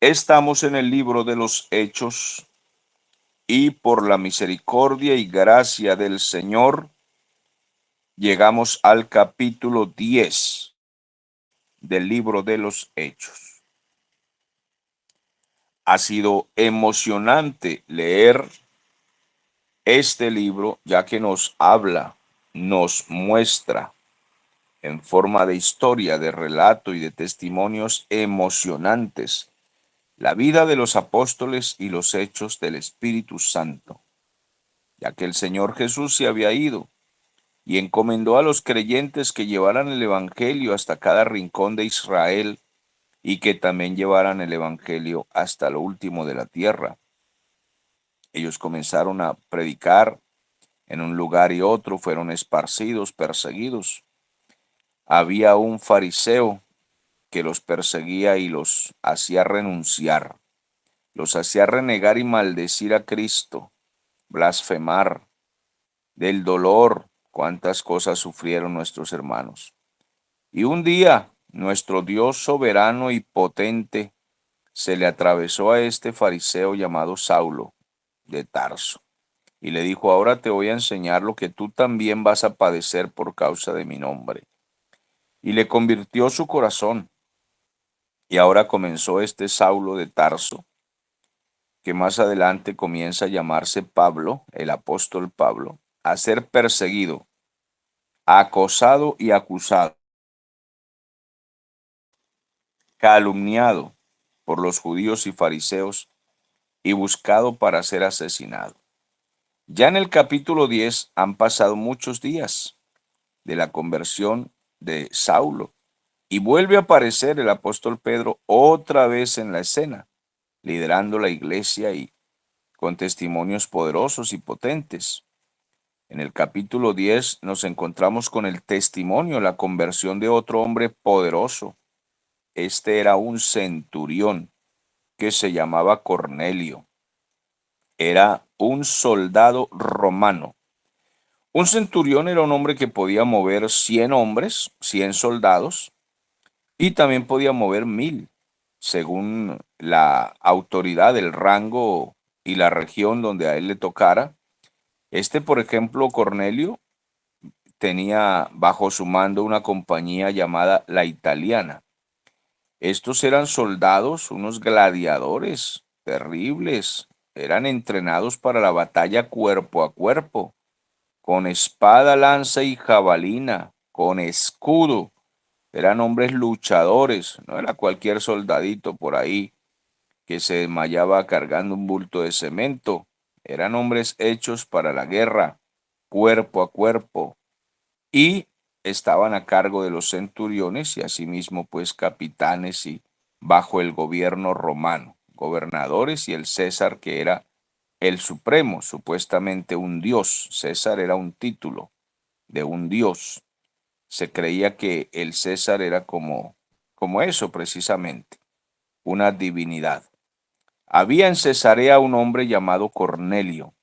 Estamos en el libro de los Hechos y por la misericordia y gracia del Señor llegamos al capítulo 10 del libro de los Hechos. Ha sido emocionante leer este libro ya que nos habla, nos muestra en forma de historia, de relato y de testimonios emocionantes la vida de los apóstoles y los hechos del Espíritu Santo, ya que el Señor Jesús se había ido y encomendó a los creyentes que llevaran el Evangelio hasta cada rincón de Israel y que también llevaran el Evangelio hasta lo último de la tierra. Ellos comenzaron a predicar en un lugar y otro, fueron esparcidos, perseguidos. Había un fariseo que los perseguía y los hacía renunciar, los hacía renegar y maldecir a Cristo, blasfemar del dolor, cuántas cosas sufrieron nuestros hermanos. Y un día, nuestro Dios soberano y potente se le atravesó a este fariseo llamado Saulo de Tarso y le dijo: ahora te voy a enseñar lo que tú también vas a padecer por causa de mi nombre. Y le convirtió su corazón. Y ahora comenzó este Saulo de Tarso, que más adelante comienza a llamarse Pablo, el apóstol Pablo, a ser perseguido, acosado y acusado, calumniado por los judíos y fariseos y buscado para ser asesinado. Ya en el capítulo 10 han pasado muchos días de la conversión de Saulo y vuelve a aparecer el apóstol Pedro otra vez en la escena, liderando la iglesia y con testimonios poderosos y potentes. En el capítulo 10 nos encontramos con el testimonio, la conversión de otro hombre poderoso. Este era un centurión que se llamaba Cornelio. Era un soldado romano. Un centurión era un hombre que podía mover 100 hombres, 100 soldados, y también podía mover 1000, según la autoridad, el rango y la región donde a él le tocara. Por ejemplo, Cornelio, tenía bajo su mando una compañía llamada La Italiana. Estos eran soldados, unos gladiadores terribles, eran entrenados para la batalla cuerpo a cuerpo, con espada, lanza y jabalina, con escudo. Eran hombres luchadores, no era cualquier soldadito por ahí que se desmayaba cargando un bulto de cemento. Eran hombres hechos para la guerra, cuerpo a cuerpo, y estaban a cargo de los centuriones y asimismo pues capitanes y bajo el gobierno romano, gobernadores y el César, que era el supremo, supuestamente un dios. César era un título de un dios. Se creía que el César era como eso precisamente, una divinidad. Había en Cesarea un hombre llamado Cornelio,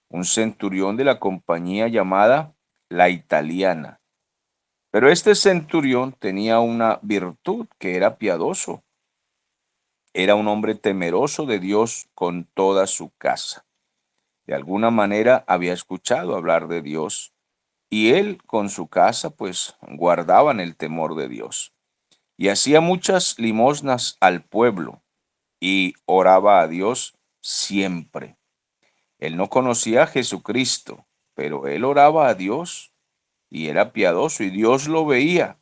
un centurión de la compañía llamada La Italiana. Pero este centurión tenía una virtud, que era piadoso. Era un hombre temeroso de Dios con toda su casa. De alguna manera había escuchado hablar de Dios y él con su casa pues guardaban el temor de Dios. Y hacía muchas limosnas al pueblo y oraba a Dios siempre. Él no conocía a Jesucristo, pero él oraba a Dios y era piadoso y Dios lo veía.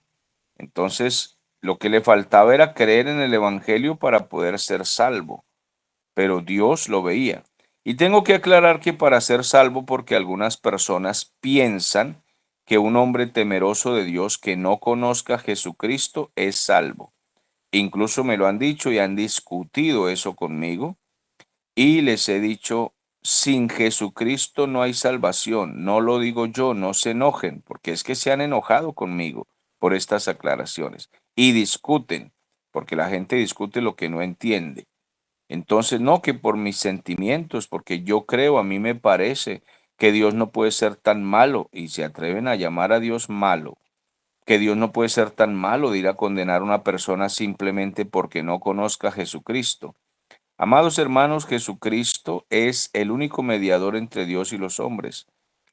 Entonces, lo que le faltaba era creer en el Evangelio para poder ser salvo, pero Dios lo veía. Y tengo que aclarar que para ser salvo, porque algunas personas piensan que un hombre temeroso de Dios que no conozca a Jesucristo es salvo. Incluso me lo han dicho y han discutido eso conmigo y les he dicho: sin Jesucristo no hay salvación. No lo digo yo, no se enojen, porque es que se han enojado conmigo por estas aclaraciones y discuten, porque la gente discute lo que no entiende. Entonces, no que por mis sentimientos, porque yo creo, a mí me parece que Dios no puede ser tan malo y se atreven a llamar a Dios malo. que Dios no puede ser tan malo de ir a condenar a una persona simplemente porque no conozca a Jesucristo. Amados hermanos, Jesucristo es el único mediador entre Dios y los hombres.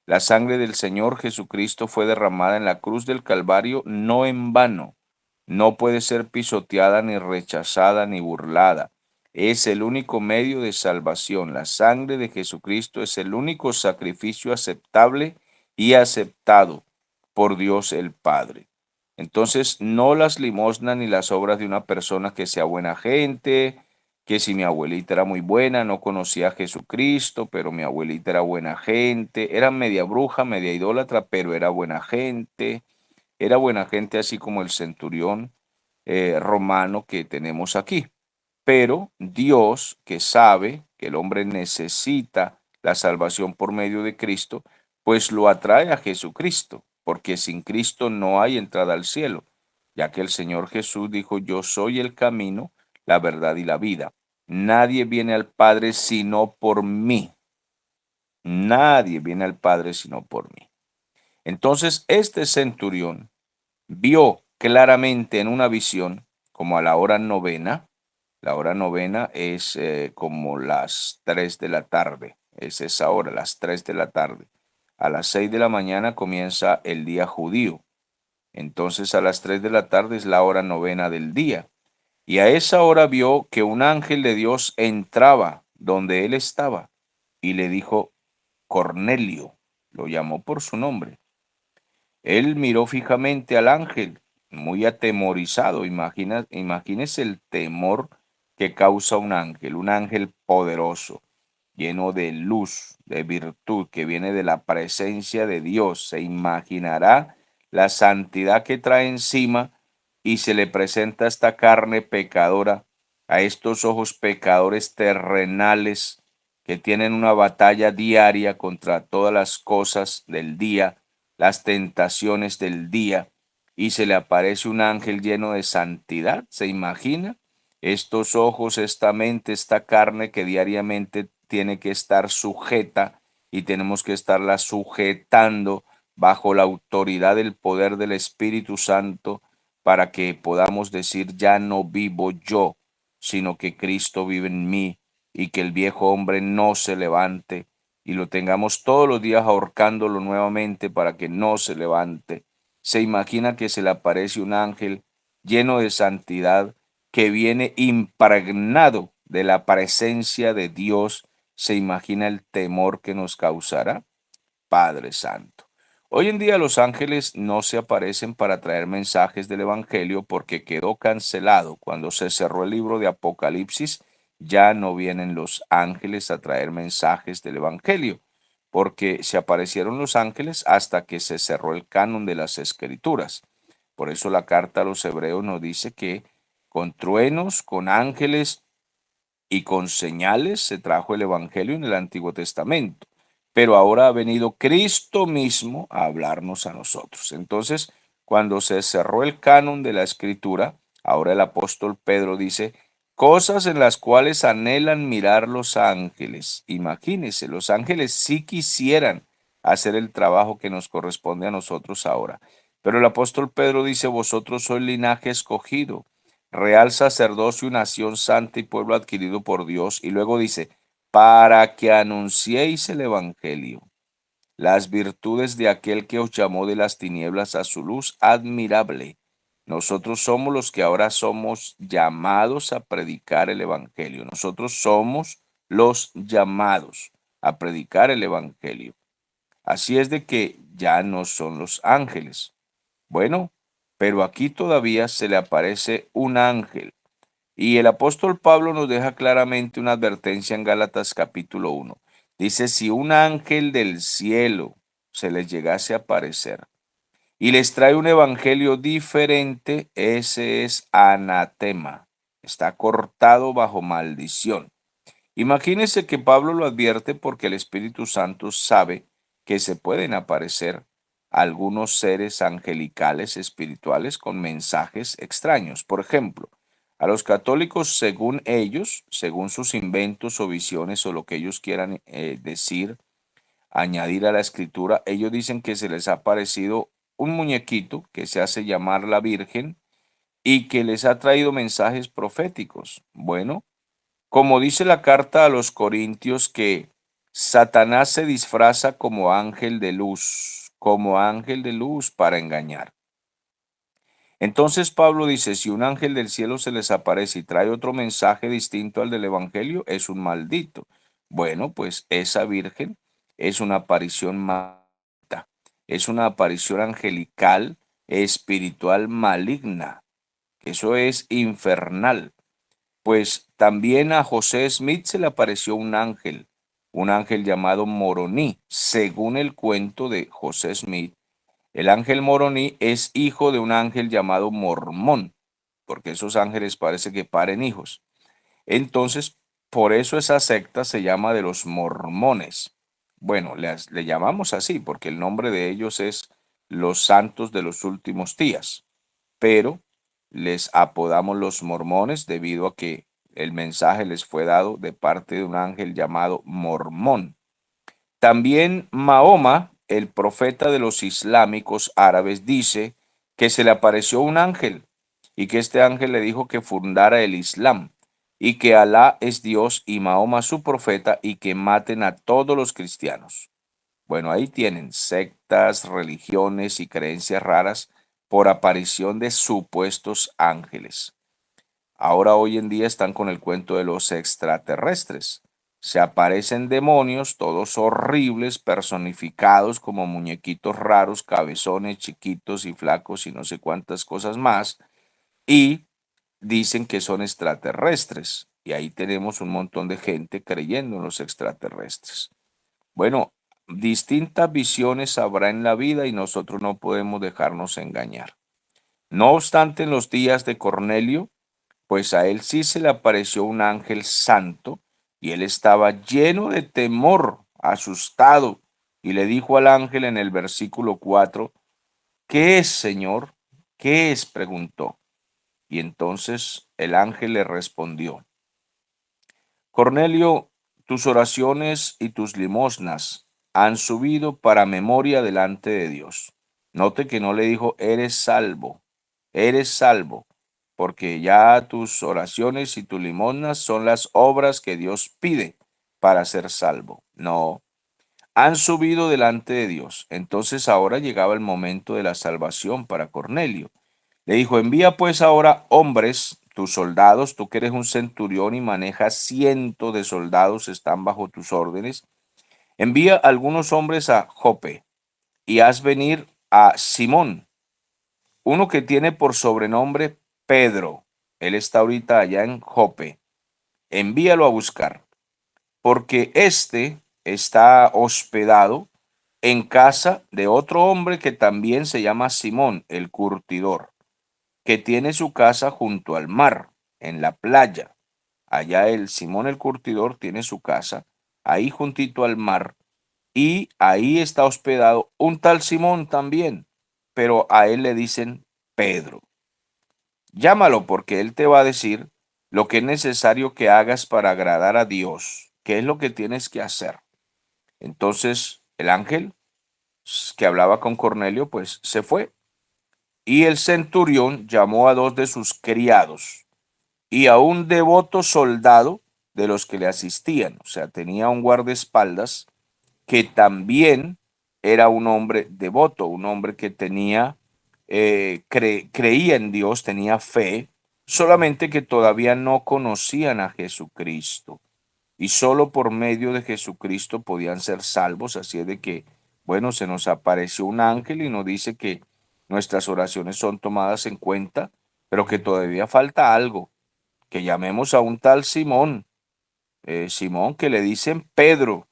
La sangre del Señor Jesucristo fue derramada en la cruz del Calvario no en vano. No puede ser pisoteada, ni rechazada, ni burlada. Es el único medio de salvación. La sangre de Jesucristo es el único sacrificio aceptable y aceptado por Dios el Padre. Entonces, no las limosnas ni las obras de una persona que sea buena gente, que si mi abuelita era muy buena, no conocía a Jesucristo, pero mi abuelita era buena gente, era media bruja, media idólatra, pero era buena gente así como el centurión romano que tenemos aquí. Pero Dios, que sabe que el hombre necesita la salvación por medio de Cristo, pues lo atrae a Jesucristo, porque sin Cristo no hay entrada al cielo, ya que el Señor Jesús dijo, yo soy el camino, la verdad y la vida. Nadie viene al Padre sino por mí. Nadie viene al Padre sino por mí. Entonces, este centurión vio claramente en una visión, como a la hora novena. La hora novena es como las 3 de la tarde, es esa hora, las 3 de la tarde. A las 6 de la mañana comienza el día judío. Entonces a las 3 de la tarde es la hora novena del día. Y a esa hora vio que un ángel de Dios entraba donde él estaba y le dijo, Cornelio, lo llamó por su nombre. Él miró fijamente al ángel, muy atemorizado. Imagínese el temor que causa un ángel poderoso, lleno de luz, de virtud, que viene de la presencia de Dios. Se imaginará la santidad que trae encima y se le presenta esta carne pecadora, a estos ojos pecadores terrenales que tienen una batalla diaria contra todas las cosas del día, las tentaciones del día, y se le aparece un ángel lleno de santidad. ¿Se imagina? Estos ojos, esta mente, esta carne que diariamente tiene que estar sujeta y tenemos que estarla sujetando bajo la autoridad del poder del Espíritu Santo para que podamos decir, ya no vivo yo, sino que Cristo vive en mí y que el viejo hombre no se levante y lo tengamos todos los días ahorcándolo nuevamente para que no se levante. Se imagina que se le aparece un ángel lleno de santidad que viene impregnado de la presencia de Dios. Se imagina el temor que nos causará. Padre Santo. Hoy en día los ángeles no se aparecen para traer mensajes del Evangelio porque quedó cancelado. Cuando se cerró el libro de Apocalipsis, ya no vienen los ángeles a traer mensajes del Evangelio, porque se aparecieron los ángeles hasta que se cerró el canon de las Escrituras. Por eso la carta a los hebreos nos dice que con truenos, con ángeles y con señales se trajo el Evangelio en el Antiguo Testamento. Pero ahora ha venido Cristo mismo a hablarnos a nosotros. Entonces, cuando se cerró el canon de la Escritura, ahora el apóstol Pedro dice, cosas en las cuales anhelan mirar los ángeles. Imagínense, los ángeles sí quisieran hacer el trabajo que nos corresponde a nosotros ahora. Pero el apóstol Pedro dice, vosotros sois linaje escogido, real sacerdocio y nación santa y pueblo adquirido por Dios. Y luego dice, para que anunciéis el Evangelio, las virtudes de aquel que os llamó de las tinieblas a su luz admirable. Nosotros somos los que ahora somos llamados a predicar el Evangelio. Nosotros somos los llamados a predicar el Evangelio. Así es de que ya no son los ángeles. Bueno, pero aquí todavía se le aparece un ángel. Y el apóstol Pablo nos deja claramente una advertencia en Gálatas capítulo 1. Dice, si un ángel del cielo se les llegase a aparecer y les trae un evangelio diferente, ese es anatema. Está cortado bajo maldición. Imagínese que Pablo lo advierte porque el Espíritu Santo sabe que se pueden aparecer algunos seres angelicales espirituales con mensajes extraños. Por ejemplo, a los católicos, según ellos, según sus inventos o visiones o lo que ellos quieran decir, añadir a la escritura, ellos dicen que se les ha aparecido un muñequito que se hace llamar la Virgen y que les ha traído mensajes proféticos. Bueno, como dice la carta a los Corintios que Satanás se disfraza como ángel de luz para engañar. Entonces Pablo dice, si un ángel del cielo se les aparece y trae otro mensaje distinto al del Evangelio, es un maldito. Bueno, pues esa virgen es una aparición maldita, es una aparición angelical, espiritual maligna. Eso es infernal. Pues también a José Smith se le apareció un ángel llamado Moroní, según el cuento de José Smith. El ángel Moroní es hijo de un ángel llamado Mormón, porque esos ángeles parece que paren hijos. Entonces, por eso esa secta se llama de los mormones. Bueno, le llamamos así porque el nombre de ellos es los santos de los últimos días, pero les apodamos los mormones debido a que el mensaje les fue dado de parte de un ángel llamado Mormón. También Mahoma, el profeta de los islámicos árabes, dice que se le apareció un ángel y que este ángel le dijo que fundara el Islam y que Alá es Dios y Mahoma su profeta y que maten a todos los cristianos. Bueno, ahí tienen sectas, religiones y creencias raras por aparición de supuestos ángeles. Ahora hoy en día están con el cuento de los extraterrestres. Se aparecen demonios, todos horribles, personificados como muñequitos raros, cabezones, chiquitos y flacos y no sé cuántas cosas más, y dicen que son extraterrestres. Y ahí tenemos un montón de gente creyendo en los extraterrestres. Bueno, distintas visiones habrá en la vida y nosotros no podemos dejarnos engañar. No obstante, en los días de Cornelio, pues a él sí se le apareció un ángel santo y él estaba lleno de temor, asustado, y le dijo al ángel en el versículo 4, ¿qué es, Señor? ¿Qué es? Preguntó. Y entonces el ángel le respondió, Cornelio, tus oraciones y tus limosnas han subido para memoria delante de Dios. Note que no le dijo, eres salvo, porque ya tus oraciones y tus limosnas son las obras que Dios pide para ser salvo. No, han subido delante de Dios. Entonces ahora llegaba el momento de la salvación para Cornelio. Le dijo, envía pues ahora hombres, tus soldados, tú que eres un centurión y manejas cientos de soldados, están bajo tus órdenes. Envía algunos hombres a Jope y haz venir a Simón, uno que tiene por sobrenombre Pedro. Él está ahorita allá en Jope. Envíalo a buscar, porque éste está hospedado en casa de otro hombre que también se llama Simón, el curtidor, que tiene su casa junto al mar, en la playa. Allá el Simón el curtidor tiene su casa ahí juntito al mar y ahí está hospedado un tal Simón también, pero a él le dicen Pedro. Llámalo porque él te va a decir lo que es necesario que hagas para agradar a Dios, qué es lo que tienes que hacer. Entonces el ángel que hablaba con Cornelio pues se fue y el centurión llamó a dos de sus criados y a un devoto soldado de los que le asistían. O sea, tenía un guardaespaldas que también era un hombre devoto, un hombre que tenía, creía en Dios, tenía fe, solamente que todavía no conocían a Jesucristo. Y solo por medio de Jesucristo podían ser salvos. Así es de que, bueno, se nos apareció un ángel y nos dice que nuestras oraciones son tomadas en cuenta, pero que todavía falta algo, que llamemos a un tal Simón, Simón que le dicen Pedro,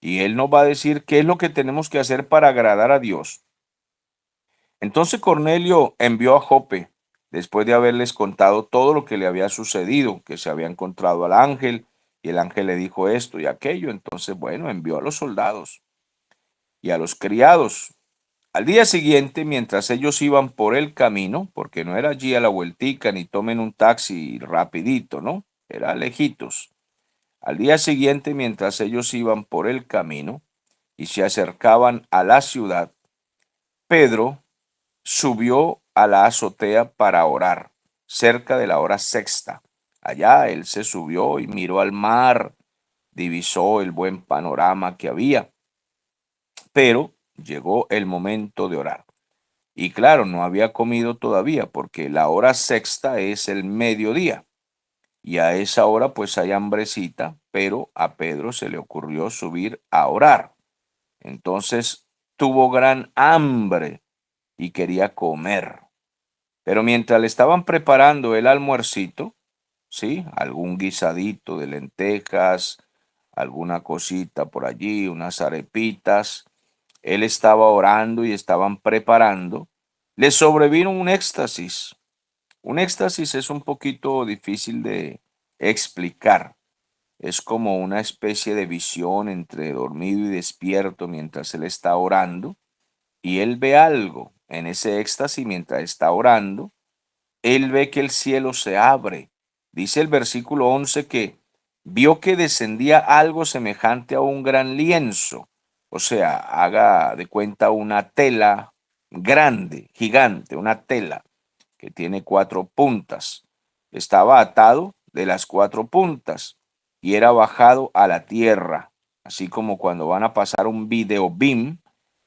y él nos va a decir qué es lo que tenemos que hacer para agradar a Dios. Entonces Cornelio envió a Jope, después de haberles contado todo lo que le había sucedido, que se había encontrado al ángel, y el ángel le dijo esto y aquello. Entonces, bueno, envió a los soldados y a los criados. Al día siguiente, mientras ellos iban por el camino, porque no era allí a la vueltica, ni tomen un taxi rapidito, ¿no? Era lejitos. Al día siguiente, mientras ellos iban por el camino y se acercaban a la ciudad, Pedro subió a la azotea para orar, cerca de la hora sexta. Allá él se subió y miró al mar, divisó el buen panorama que había, pero llegó el momento de orar. Y claro, no había comido todavía porque la hora sexta es el mediodía. Y a esa hora pues hay hambrecita, pero a Pedro se le ocurrió subir a orar. Entonces tuvo gran hambre y quería comer. Pero mientras le estaban preparando el almuercito, ¿sí? Algún guisadito de lentejas, alguna cosita por allí, unas arepitas. Él estaba orando y estaban preparando. Le sobrevino un éxtasis. Un éxtasis es un poquito difícil de explicar. Es como una especie de visión entre dormido y despierto mientras él está orando y él ve algo en ese éxtasis mientras está orando. Él ve que el cielo se abre. Dice el versículo 11 que vio que descendía algo semejante a un gran lienzo. O sea, haga de cuenta una tela grande, gigante, una tela que tiene 4 puntas. Estaba atado de las 4 puntas y era bajado a la tierra, así como cuando van a pasar un video BIM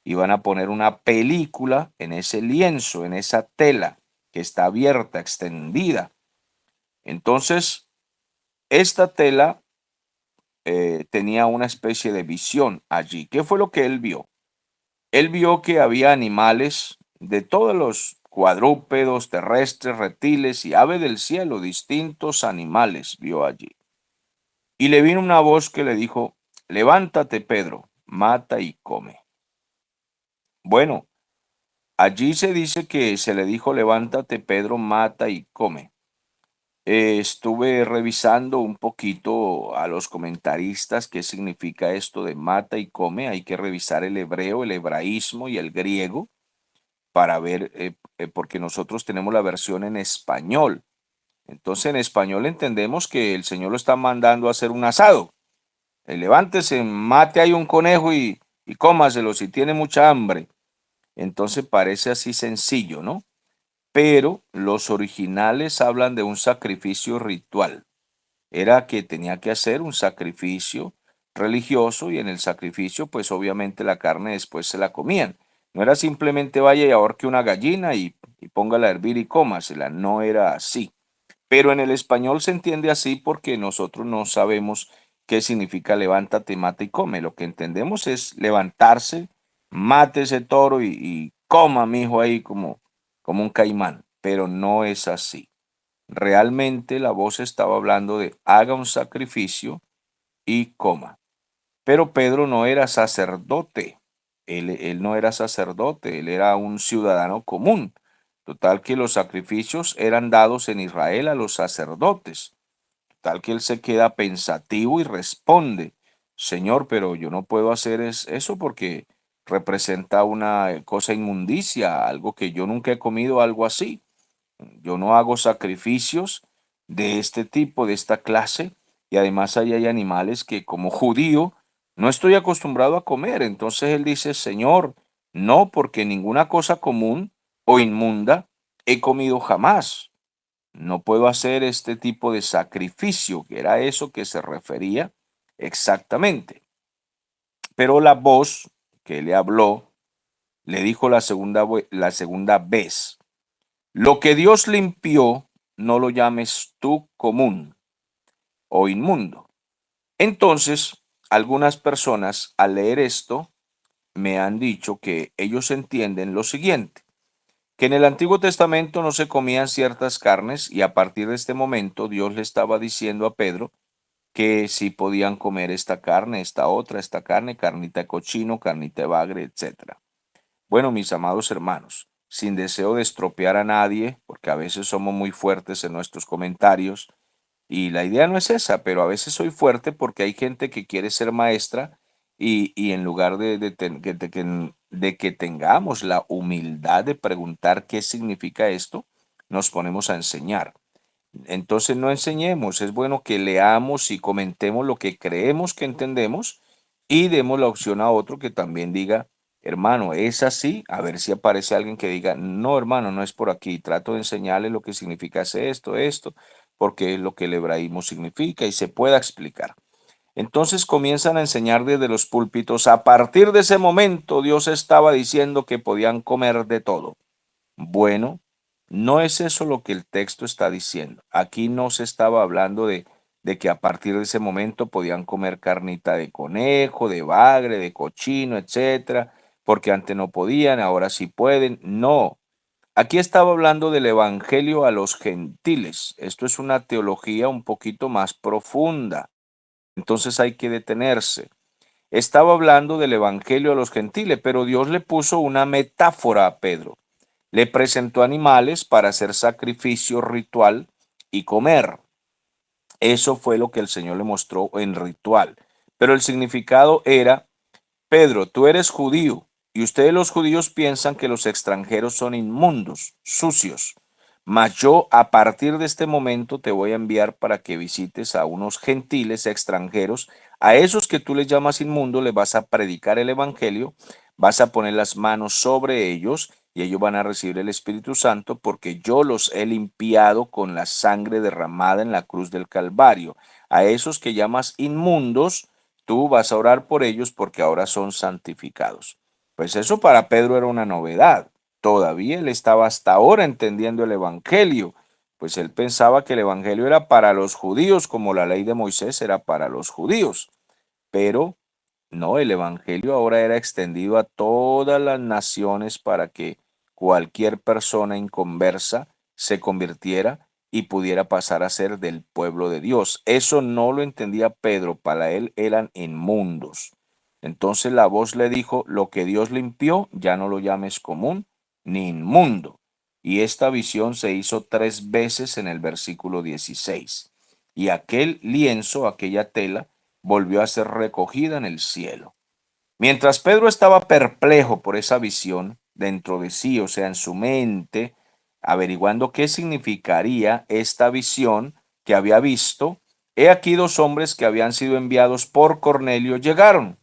y van a poner una película en ese lienzo, en esa tela que está abierta, extendida. Entonces, esta tela tenía una especie de visión allí. ¿Qué fue lo que él vio? Él vio que había animales de todos los cuadrúpedos, terrestres, reptiles y ave del cielo, distintos animales vio allí. Y le vino una voz que le dijo, levántate, Pedro, mata y come. Bueno, allí se dice que se le dijo, levántate, Pedro, mata y come. Estuve revisando un poquito a los comentaristas qué significa esto de mata y come. Hay que revisar el hebreo, el hebraísmo y el griego para ver, porque nosotros tenemos la versión en español. Entonces en español entendemos que el Señor lo está mandando a hacer un asado. Levántese, mate ahí un conejo y cómaselo si tiene mucha hambre. Entonces parece así sencillo, ¿no? Pero los originales hablan de un sacrificio ritual. Era que tenía que hacer un sacrificio religioso y en el sacrificio pues obviamente la carne después se la comían. No era simplemente vaya y ahorque una gallina y póngala a hervir y cómasela, no era así. Pero en el español se entiende así porque nosotros no sabemos qué significa levántate, mata y come. Lo que entendemos es levantarse, mate ese toro y coma, mijo, ahí como un caimán. Pero no es así. Realmente la voz estaba hablando de haga un sacrificio y coma. Pero Pedro no era sacerdote. Él no era sacerdote, él era un ciudadano común. Total que los sacrificios eran dados en Israel a los sacerdotes. Tal que él se queda pensativo y responde, Señor, pero yo no puedo hacer eso porque representa una cosa inmundicia, algo que yo nunca he comido, algo así. Yo no hago sacrificios de este tipo, de esta clase, y además ahí hay animales que como judío no estoy acostumbrado a comer. Entonces él dice, Señor, no, porque ninguna cosa común o inmunda he comido jamás. No puedo hacer este tipo de sacrificio, que era eso que se refería exactamente. Pero la voz que le habló le dijo la segunda vez, lo que Dios limpió, no lo llames tú común o inmundo. Entonces, algunas personas al leer esto me han dicho que ellos entienden lo siguiente, que en el Antiguo Testamento no se comían ciertas carnes y a partir de este momento Dios le estaba diciendo a Pedro que sí podían comer esta carne, esta otra, esta carne, carnita de cochino, carnita de bagre, etcétera. Bueno, mis amados hermanos, sin deseo de estropear a nadie, porque a veces somos muy fuertes en nuestros comentarios, y la idea no es esa, pero a veces soy fuerte porque hay gente que quiere ser maestra y en lugar de que tengamos la humildad de preguntar qué significa esto, nos ponemos a enseñar. Entonces no enseñemos, es bueno que leamos y comentemos lo que creemos que entendemos y demos la opción a otro que también diga Hermano, ¿es así? A ver si aparece alguien que diga, no, hermano, no es por aquí. Trato de enseñarle lo que significa hacer esto, porque es lo que el hebraísmo significa y se pueda explicar. Entonces comienzan a enseñar desde los púlpitos. A partir de ese momento, Dios estaba diciendo que podían comer de todo. Bueno, no es eso lo que el texto está diciendo. Aquí no se estaba hablando de que a partir de ese momento podían comer carnita de conejo, de bagre, de cochino, etcétera, porque antes no podían, ahora sí pueden. No. Aquí estaba hablando del evangelio a los gentiles. Esto es una teología un poquito más profunda. Entonces hay que detenerse. Estaba hablando del evangelio a los gentiles, pero Dios le puso una metáfora a Pedro. Le presentó animales para hacer sacrificio ritual y comer. Eso fue lo que el Señor le mostró en ritual. Pero el significado era, Pedro, tú eres judío y ustedes los judíos piensan que los extranjeros son inmundos, sucios. Mas yo a partir de este momento te voy a enviar para que visites a unos gentiles extranjeros. A esos que tú les llamas inmundos les vas a predicar el evangelio, vas a poner las manos sobre ellos y ellos van a recibir el Espíritu Santo porque yo los he limpiado con la sangre derramada en la cruz del Calvario. A esos que llamas inmundos, tú vas a orar por ellos porque ahora son santificados. Pues eso para Pedro era una novedad. Todavía él estaba hasta ahora entendiendo el Evangelio, pues él pensaba que el Evangelio era para los judíos, como la ley de Moisés era para los judíos. Pero no, el Evangelio ahora era extendido a todas las naciones para que cualquier persona inconversa se convirtiera y pudiera pasar a ser del pueblo de Dios. Eso no lo entendía Pedro, para él eran inmundos. Entonces la voz le dijo, lo que Dios limpió, ya no lo llames común ni inmundo. Y esta visión se hizo 3 veces en el versículo 16. Y aquel lienzo, aquella tela, volvió a ser recogida en el cielo. Mientras Pedro estaba perplejo por esa visión dentro de sí, o sea, en su mente, averiguando qué significaría esta visión que había visto, he aquí 2 hombres que habían sido enviados por Cornelio llegaron.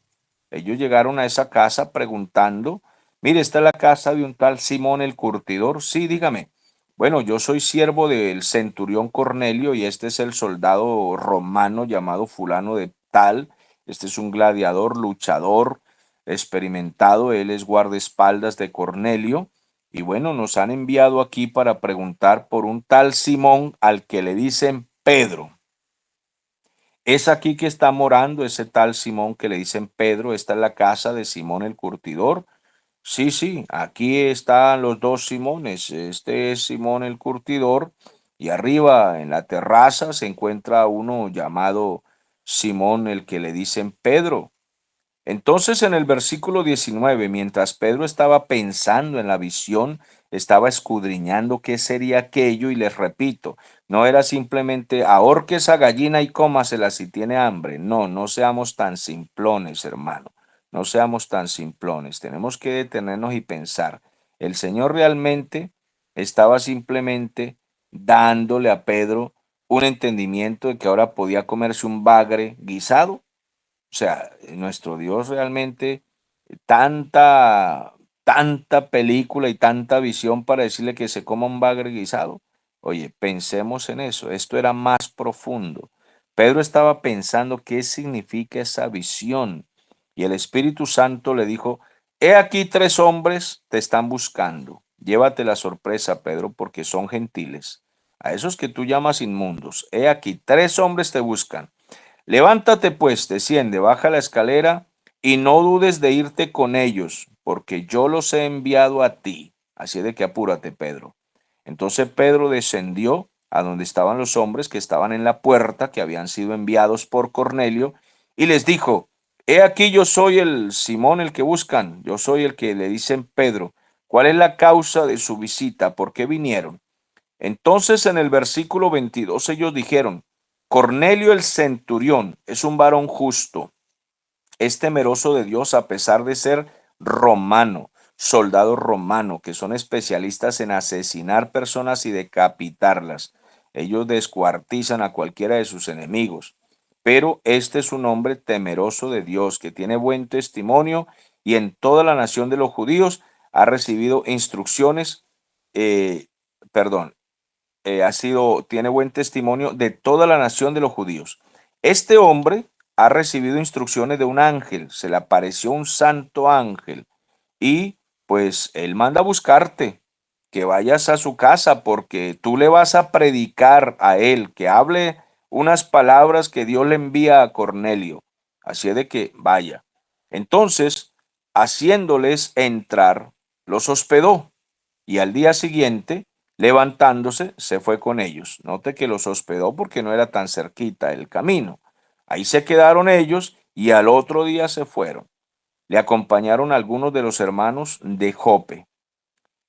Ellos llegaron a esa casa preguntando, mire, ¿esta es la casa de un tal Simón el curtidor? Sí, dígame. Bueno, yo soy siervo del centurión Cornelio y este es el soldado romano llamado fulano de tal. Este es un gladiador, luchador, experimentado. Él es guardaespaldas de Cornelio. Y bueno, nos han enviado aquí para preguntar por un tal Simón al que le dicen Pedro. Es aquí que está morando ese tal Simón que le dicen Pedro. Esta es la casa de Simón el curtidor. Sí, sí, aquí están los 2 Simones. Este es Simón el curtidor y arriba en la terraza se encuentra uno llamado Simón el que le dicen Pedro. Entonces en el versículo 19, mientras Pedro estaba pensando en la visión, estaba escudriñando qué sería aquello y les repito, no era simplemente ahorque esa gallina y cómasela si tiene hambre. No, no seamos tan simplones, hermano. No seamos tan simplones. Tenemos que detenernos y pensar. El Señor realmente estaba simplemente dándole a Pedro un entendimiento de que ahora podía comerse un bagre guisado. O sea, nuestro Dios realmente, tanta película y tanta visión para decirle que se coma un bagre guisado. Oye, pensemos en eso. Esto era más profundo. Pedro estaba pensando qué significa esa visión. Y el Espíritu Santo le dijo, he aquí 3 hombres te están buscando. Llévate la sorpresa, Pedro, porque son gentiles. A esos que tú llamas inmundos. He aquí 3 hombres te buscan. Levántate pues, desciende, baja la escalera y no dudes de irte con ellos, porque yo los he enviado a ti. Así de que apúrate, Pedro. Entonces Pedro descendió a donde estaban los hombres que estaban en la puerta, que habían sido enviados por Cornelio, y les dijo, he aquí yo soy el Simón el que buscan, yo soy el que le dicen Pedro. ¿Cuál es la causa de su visita? ¿Por qué vinieron? Entonces en el versículo 22 ellos dijeron, Cornelio el centurión es un varón justo, es temeroso de Dios a pesar de ser romano, soldado romano, que son especialistas en asesinar personas y decapitarlas. Ellos descuartizan a cualquiera de sus enemigos. Pero este es un hombre temeroso de Dios, que tiene buen testimonio y en toda la nación de los judíos ha recibido instrucciones, eh, perdón, tiene buen testimonio de toda la nación de los judíos. Este hombre ha recibido instrucciones de un ángel, se le apareció un santo ángel y pues él manda a buscarte, que vayas a su casa porque tú le vas a predicar a él, que hable unas palabras que Dios le envía a Cornelio. Así es de que vaya. Entonces, haciéndoles entrar, los hospedó y al día siguiente, levantándose, se fue con ellos. Note que los hospedó porque no era tan cerquita el camino. Ahí se quedaron ellos y al otro día se fueron. Le acompañaron algunos de los hermanos de Jope.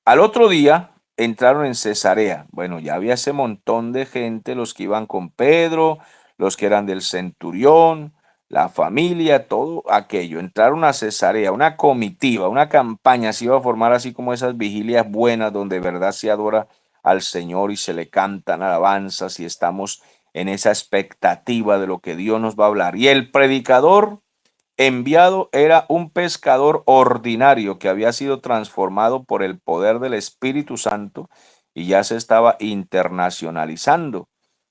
Al otro día entraron en Cesarea. Bueno, ya había ese montón de gente, los que iban con Pedro, los que eran del centurión, la familia, todo aquello. Entraron a Cesarea, una comitiva, una campaña se iba a formar así como esas vigilias buenas donde de verdad se adora al Señor y se le cantan alabanzas y estamos en esa expectativa de lo que Dios nos va a hablar. Y el predicador enviado era un pescador ordinario que había sido transformado por el poder del Espíritu Santo y ya se estaba internacionalizando.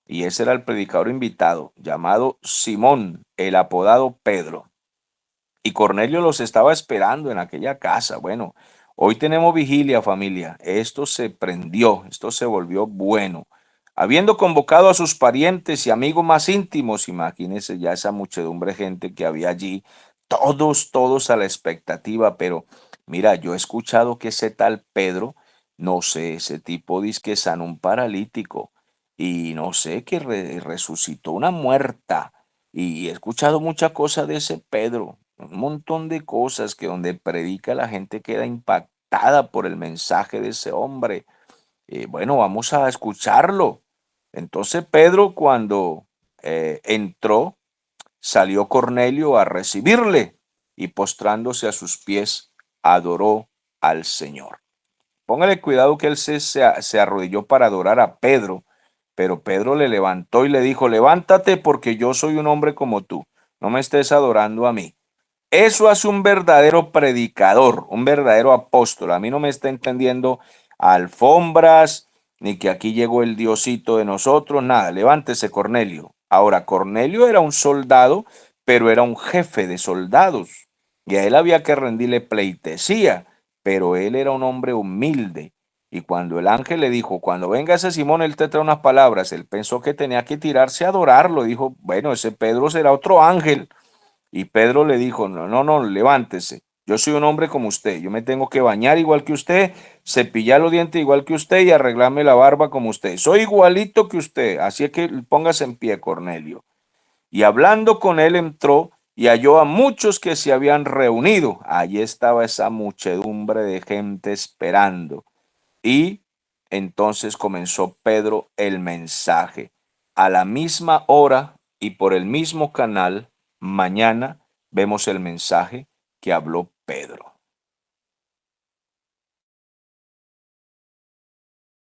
Y ese era el predicador invitado, llamado Simón, el apodado Pedro. Y Cornelio los estaba esperando en aquella casa. Bueno, hoy tenemos vigilia, familia. Esto se prendió, esto se volvió bueno. Habiendo convocado a sus parientes y amigos más íntimos, imagínense ya esa muchedumbre de gente que había allí, todos a la expectativa, pero mira, yo he escuchado que ese tal Pedro, no sé, ese tipo dice que sanó un paralítico y no sé, que resucitó una muerta. Y he escuchado muchas cosas de ese Pedro, un montón de cosas que donde predica la gente queda impactada por el mensaje de ese hombre. Bueno, vamos a escucharlo. Entonces Pedro cuando entró, salió Cornelio a recibirle y postrándose a sus pies, adoró al Señor. Póngale cuidado que él se arrodilló para adorar a Pedro, pero Pedro le levantó y le dijo, levántate porque yo soy un hombre como tú, no me estés adorando a mí. Eso hace un verdadero predicador, un verdadero apóstol. A mí no me está entendiendo alfombras, ni que aquí llegó el Diosito de nosotros, nada. Levántese, Cornelio. Ahora, Cornelio era un soldado, pero era un jefe de soldados. Y a él había que rendirle pleitesía, pero él era un hombre humilde. Y cuando el ángel le dijo, cuando venga ese Simón, él te trae unas palabras, él pensó que tenía que tirarse a adorarlo. Dijo, bueno, ese Pedro será otro ángel. Y Pedro le dijo, no, levántese. Yo soy un hombre como usted. Yo me tengo que bañar igual que usted, cepillar los dientes igual que usted y arreglarme la barba como usted. Soy igualito que usted. Así es que póngase en pie, Cornelio. Y hablando con él entró y halló a muchos que se habían reunido. Allí estaba esa muchedumbre de gente esperando. Y entonces comenzó Pedro el mensaje. A la misma hora y por el mismo canal, mañana vemos el mensaje que habló Pedro.